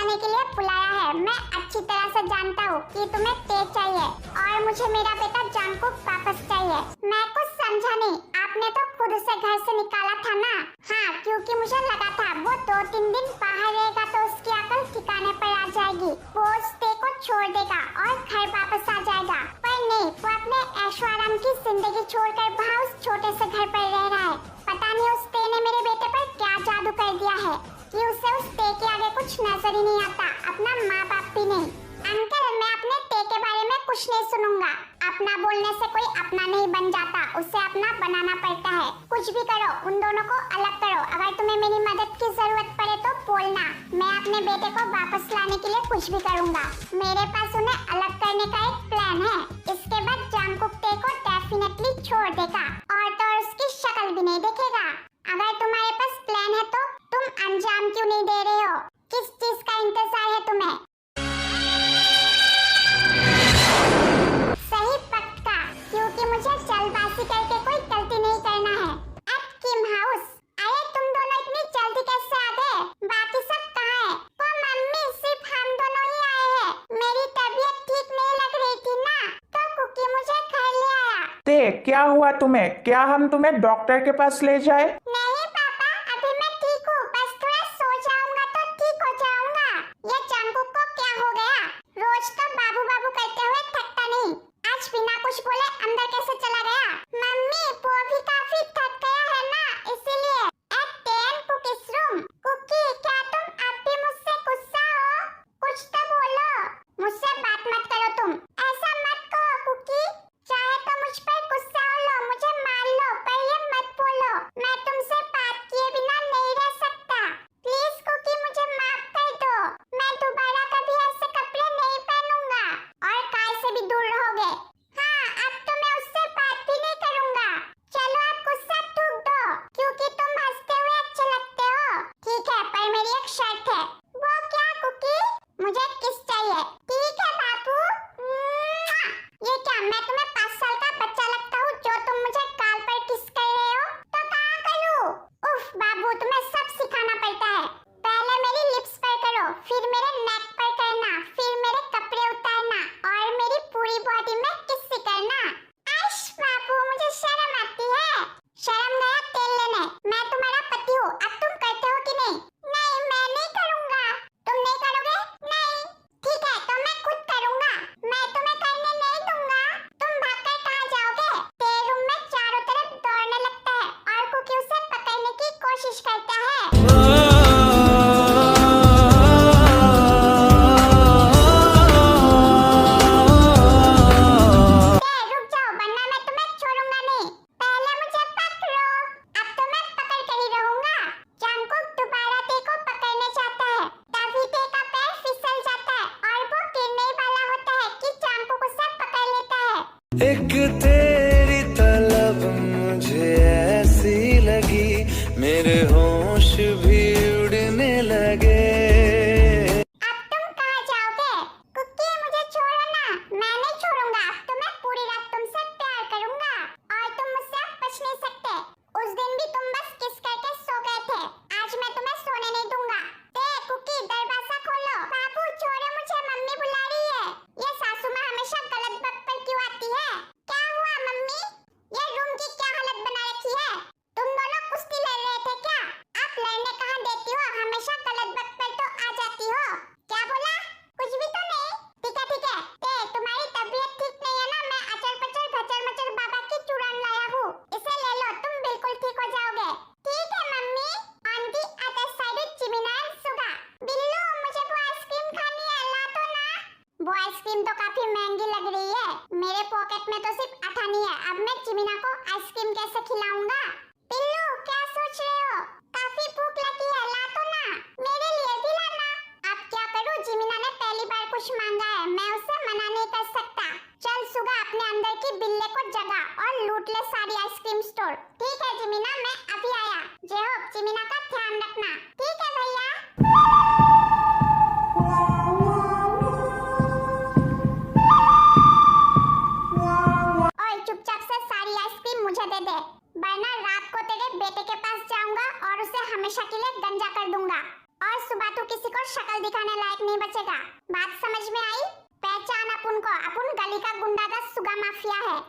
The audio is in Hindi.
लाने के लिए बुलाया है। मैं अच्छी तरह से जानता हूँ कि तुम्हें तेज चाहिए और मुझे मेरा बेटा जानकुक वापस चाहिए। मैं कुछ समझा नहीं, आपने तो खुद उसे घर से निकाला था ना? हाँ, क्योंकि मुझे लगा था वो 2-3 दिन बाहर रहेगा तो उसकी अकल ठिकाने पर आ जाएगी, वो उस ते को छोड़ देगा और घर वापस आ जाएगा। पर नहीं, वो अपने ऐशो आराम की जिंदगी छोड़कर वहाँ उस छोटे से घर पर रह रहा है। पता नहीं उस ते ने मेरे बेटे पर क्या जादू कर दिया है कि उसे उस ते के आगे कुछ नजर ही नहीं आता, अपना माँ बाप भी नहीं। अंकल, मैं अपने ते के बारे में कुछ नहीं सुनूंगा। अपना बोलने से कोई अपना नहीं बन जाता, उसे अपना बनाना पड़ता है। कुछ भी करो, उन दोनों को अलग करो। अगर तुम्हें मेरी मदद की जरूरत पड़े तो बोलना, मैं अपने बेटे को वापस लाने के लिए कुछ भी करूंगा। मेरे पास उन्हें अलग करने का एक प्लान है। इसके बाद जानकुक ते को डेफिनेटली छोड़ देगा और तो उसकी शक्ल भी नहीं देखेगा। अगर तुम्हारे पास प्लान है तो तुम अंजाम क्यों नहीं दे रहे हो? किस चीज का इंतजार है तुम्हें? सही वक्त का, क्योंकि मुझे जल्दबाजी करके कोई गलती नहीं करना है। एट किम हाउस। अरे तुम दोनों इतनी जल्दी कैसे आ गए? बाकी सब कहाँ है? वो मम्मी, सिर्फ हम दोनों ही आए हैं। मेरी तबीयत ठीक नहीं लग रही थी ना, तो कुकी मुझे घर ले आया। ते, क्या हुआ तुम्हें? क्या हम तुम्हें डॉक्टर के पास ले जाए? नहीं पापा, अभी मैं ठीक हूँ, बस थोड़ा सो जाऊंगा तो ठीक हो जाऊंगा। ये जानकुक को क्या हो गया? रोज तो बाबू बाबू करते हुए थकता नहीं, आज बिना कुछ बोले अंदर कैसे चला गया? मम्मी, वो भी काफी थक गया है ना, इसीलिए। Eight 10 cookies room. कुकी, क्या तुम अब भी मुझसे गुस्सा हो? कुछ तो बोलो, मुझसे बात मत करो तुम। ऐसा मत कहो कुकी, चाहे तो मुझ पर गुस्सा हो लो, मुझे मार लो, पर ये मत बोलो मैं तुमसे बात किए बिना नहीं रह सकता। प्लीज कुकी, मुझे माफ कर दो। मैं दोबारा कभी ऐसे कपड़े नहीं पहनूंगा और काय से भी दूर रहोगे। हाँ, अब तो मैं उससे बात भी नहीं करूंगा। चलो अब गुस्सा थूक दो, क्योंकि तुम हंसते हुए अच्छे लगते हो। ठीक है, पर मेरी एक शर्त है। वो क्या कुकी? मुझे किस चाहिए। ठीक है बाबू। ये क्या, मैं तुम्हें 5 साल का बच्चा लगता हूँ जो तुम मुझे गाल पर किस कर रहे हो? तो कहाँ करूँ? उफ बाबू, तुम्हें सब सिखाना पड़ता है। पहले मेरी लिप्स पर करो, फिर मेरे नेक पर करना, फिर मेरे कपड़े उतारना और मेरी पूरी बॉडी में किस करना। आश बाबू, मुझे शर्म आती है। शर्म गया तेल लेने। मैं तुम्हारा पति हूँ, अब तुम करते हो कि नहीं? नहीं, मैं नहीं करूँगा। तुम नहीं करोगे? नहीं। ठीक है, तो मैं खुद करूँगा। मैं तुम्हें करने नहीं दूंगा। तुम भागकर कहाँ जाओगे? तेरे रूम में चारों तरफ दौड़ने लगता है और कुकी उसे पकड़ने की कोशिश करता है। रुक जाओ, वरना मैं तुम्हें छोड़ूंगा नहीं। पहले मुझे पकड़ो। अब तो मैं पकड़ कर ही रहूंगा। जानकुक दोबारा ते को पकड़ने जाता है, तभी ते का पैर फिसल जाता है और वो गिरने वाला होता है कि जानकुक उसे पकड़ लेता है। एक तेरी तलब मुझे ऐसी लगी, मेरे होश भी उड़ने लगे। अब तुम कहाँ जाओगे? कुकी, मुझे छोड़ो ना। मैं नहीं छोड़ूंगा। अब तो मैं पूरी रात तुमसे प्यार करूंगा और तुम मुझसे अब बच नहीं सकते। उस दिन भी तुम बस किस करके सो गए थे, आज मैं तुम्हें सोने नहीं दूंगा। ते कुकी, दरवाजा खोलो। बाबू छोड़ो मुझे, मम्मी बुला रही है। ये सासू माँ हमेशा गलत वक्त पर क्यों आती है? क्या हुआ मम्मी? ये रूम की क्या हालत बना रखी है? तुम दोनों कुश्ती लड़ रहे थे क्या? आप लड़ने कहाँ देती हो, हमेशा गलत वक्त पर तो आ जाती हो। क्या बोला? कुछ भी तो नहीं। ठीक है, ते तुम्हारी तबीयत ठीक नहीं है ना? मैं अचर पचर भचर मचर बाबा की चूड़न लाया हूँ, इसे ले लो, तुम बिल्कुल ठीक हो जाओगे। ठीक है mummy. On the other side Jimin and Suga. Billu, मुझे वो आइसक्रीम खानी है, ला दो ना। वो आइसक्रीम तो काफी महंगी लग रही है, मेरे पॉकेट में तो सिर्फ अठानी है। अब मैं जिमिना को आइसक्रीम कैसे खिलाऊंगा? बिल्लू, क्या सोच रहे हो? काफी भूख लगी है, ला दो ना। मेरे लिए भी लाना। अब क्या करूं, जिमिना ने पहली बार कुछ मांगा है, मैं उसे मना नहीं कर सकता। चल सुगा, अपने अंदर की बिल्ले को जगा और लूट ले सारी आइसक्रीम स्टोर। ठीक है जिमिना, मैं अभी आया। जय हो, जिमिना का ध्यान रखना। ठीक है भैया। ओए, चुपचाप से सारी आइसक्रीम मुझे दे दे, वरना रात को तेरे बेटे के पास जाऊंगा और उसे हमेशा के लिए गंजा कर दूंगा। और सुबह तू किसी को शक्ल दिखाने लायक नहीं बचेगा। बात समझ में आई? पहचान अपन को, अपन गली का गुंडा दा सुगा माफिया है।